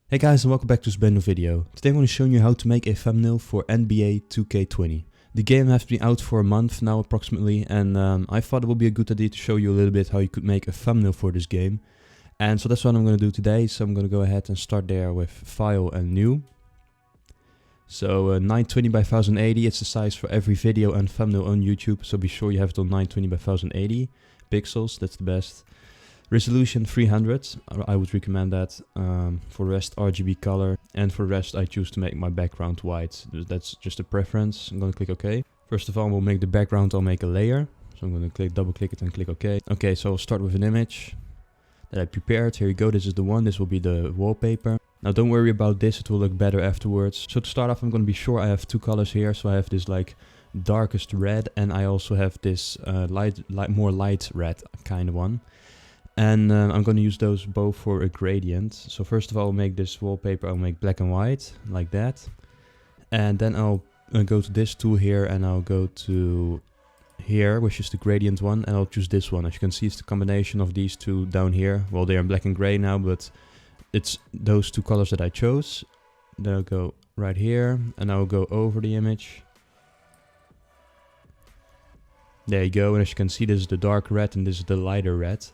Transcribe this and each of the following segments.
Hey guys, and welcome back to SvenDesigns video. Today I'm going to show you how to make a thumbnail for NBA 2K20. The game has been out for a month now approximately, and I thought it would be a good idea to show you a little bit how you could make a thumbnail for this game. And so that's what I'm going to do today. So I'm going to go ahead and start there with File and New. So 920 by 1080, it's the size for every video and thumbnail on YouTube, so be sure you have it on 920 by 1080 pixels, that's the best. Resolution 300, I would recommend that. For the rest RGB color, and for the rest I choose to make my background white. That's just a preference. I'm going to click OK. First of all, we'll make the background, I'll make a layer. So I'm going to double click it and click OK. Okay, so I'll start with an image that I prepared. Here you go, this is the one, this will be the wallpaper. Now don't worry about this, it will look better afterwards. So to start off I'm going to be sure I have two colors here. So I have this like darkest red, and I also have this more light red kind of one. And I'm going to use those both for a gradient. So first of all, I'll make this wallpaper, I'll make black and white, like that. And then I'll go to this tool here, and I'll go to here, which is the gradient one, and I'll choose this one. As you can see, it's the combination of these two down here. Well, they are black and gray now, but it's those two colors that I chose. Then I'll go right here, and I'll go over the image. There you go, and as you can see, this is the dark red, and this is the lighter red.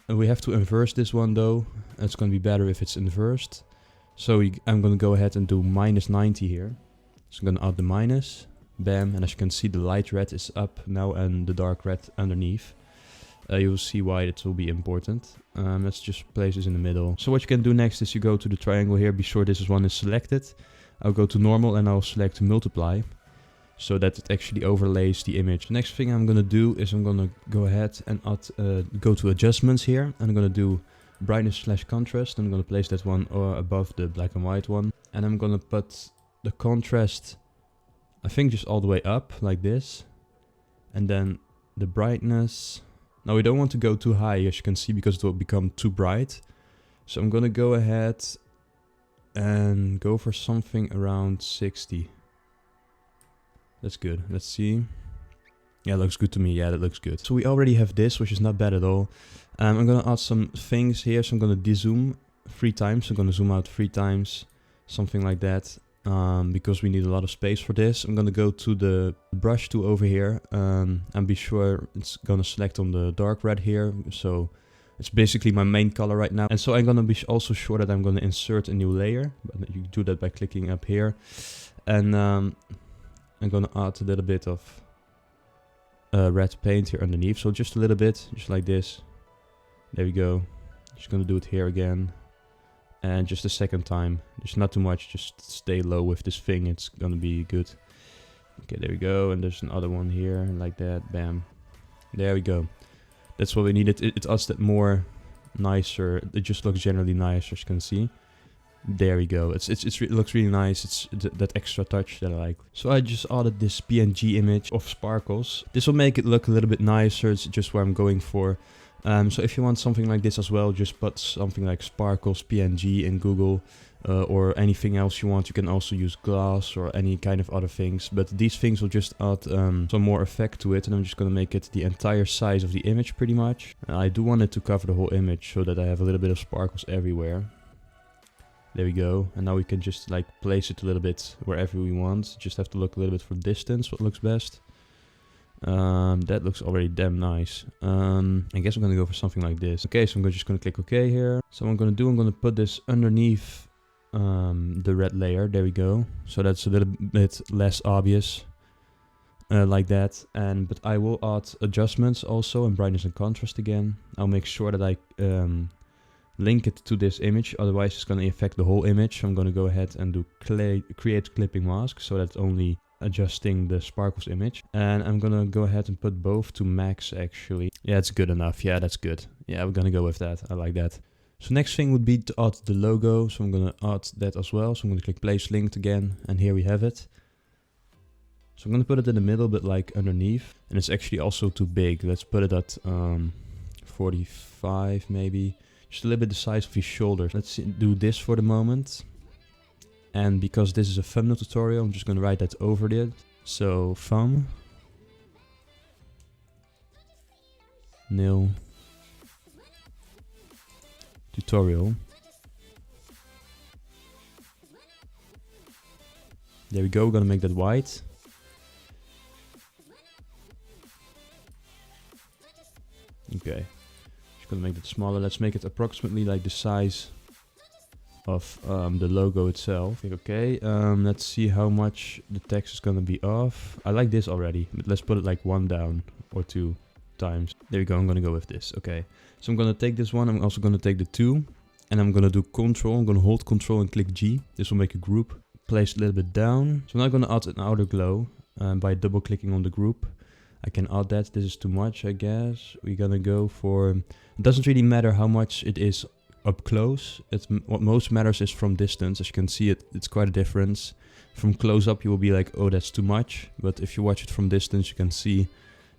We have to inverse this one though. It's going to be better if it's inversed. So I'm going to go ahead and do -90 here. So I'm going to add the minus, bam, and as you can see the light red is up now and the dark red underneath. You'll see why it will be important. Let's just place this in the middle. So what you can do next is you go to the triangle here, be sure this one is selected. I'll go to normal and I'll select multiply, so that it actually overlays the image. The next thing I'm going to do is I'm going to go ahead and go to adjustments here, and I'm going to do brightness/contrast. I'm going to place that one above the black and white one, and I'm going to put the contrast, I think, just all the way up like this, and then the brightness. Now we don't want to go too high, as you can see, because it will become too bright. So I'm going to go ahead and go for something around 60. That's good. Let's see. Yeah, looks good to me. Yeah, that looks good. So we already have this, which is not bad at all. I'm going to add some things here. So I'm going to dezoom 3 times. I'm going to zoom out 3 times. Something like that. Because we need a lot of space for this. I'm going to go to the brush tool over here. And be sure it's going to select on the dark red here. So it's basically my main color right now. And so I'm going to be also sure that I'm going to insert a new layer. But you do that by clicking up here. And I'm going to add a little bit of red paint here underneath. So just a little bit, just like this. There we go. Just going to do it here again. And just a second time. Just not too much, just stay low with this thing. It's going to be good. Okay, there we go. And there's another one here, like that. Bam. There we go. That's what we needed. It adds that more nicer. It just looks generally nice, as you can see. There we go. It looks really nice. It's that extra touch that I like. So I just added this PNG image of sparkles. This will make it look a little bit nicer. It's just what I'm going for. So if you want something like this as well, just put something like sparkles PNG in Google, or anything else you want. You can also use glass or any kind of other things. But these things will just add some more effect to it. And I'm just going to make it the entire size of the image pretty much. I do want it to cover the whole image so that I have a little bit of sparkles everywhere. There we go, and now we can just like place it a little bit wherever we want. Just have to look a little bit from distance, what looks best. That looks already damn nice. I guess I'm gonna go for something like this. Okay, so I'm just gonna click OK here. So what I'm gonna put this underneath the red layer. There we go. So that's a little bit less obvious, like that. But I will add adjustments also, and brightness and contrast again. I'll make sure that I link it to this image, otherwise it's going to affect the whole image. So I'm going to go ahead and do create clipping mask, so that's only adjusting the sparkles image. And I'm going to go ahead and put both to max actually. Yeah, it's good enough. Yeah, that's good. Yeah, we're going to go with that. I like that. So next thing would be to add the logo. So I'm going to add that as well. So I'm going to click place linked again, and here we have it. So I'm going to put it in the middle, but like underneath. And it's actually also too big. Let's put it at 45 maybe. Just a little bit the size of his shoulders. Let's do this for the moment. And because this is a thumbnail tutorial, I'm just going to write that over it. So thumb nail tutorial. There we go, we're gonna make that white. Okay, just gonna make it smaller. Let's make it approximately like the size of the logo itself. Okay, let's see how much the text is gonna be off. I like this already, but let's put it like 1 down or 2 times. There we go, I'm gonna go with this. Okay, so I'm gonna take this one, I'm also gonna take the 2, and I'm gonna do Control. I'm gonna hold Control and click G. This will make a group. Place a little bit down. So I'm now gonna add an outer glow by double clicking on the group. I can add that. This is too much, I guess. We're gonna go for, it doesn't really matter how much it is up close. What most matters is from distance. As you can see, it's quite a difference. From close up you will be like, oh, that's too much, but if you watch it from distance you can see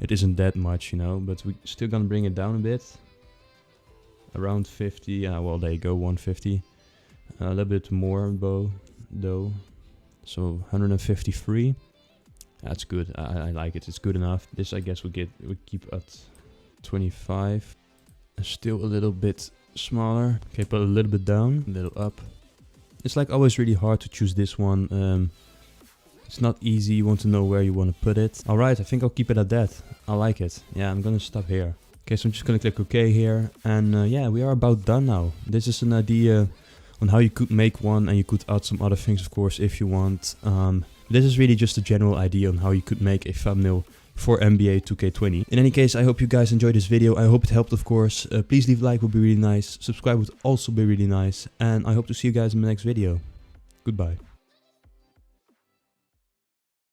it isn't that much, you know. But we're still gonna bring it down a bit, around 50. Yeah, well, there you go, 150. A little bit more though, so 153. That's good. I like it. It's good enough. This I guess we keep at 25. Still a little bit smaller. Okay, put a little bit down, a little up. It's like always really hard to choose this one. It's not easy. You want to know where you want to put it. All right, I think I'll keep it at that. I like it. Yeah, I'm gonna stop here. Okay, so I'm just gonna click OK here, and yeah, we are about done now. This is an idea on how you could make one, and you could add some other things, of course, if you want. This is really just a general idea on how you could make a thumbnail for NBA 2K20. In any case, I hope you guys enjoyed this video. I hope it helped, of course. Please leave a like, would be really nice. Subscribe would also be really nice. And I hope to see you guys in the next video. Goodbye.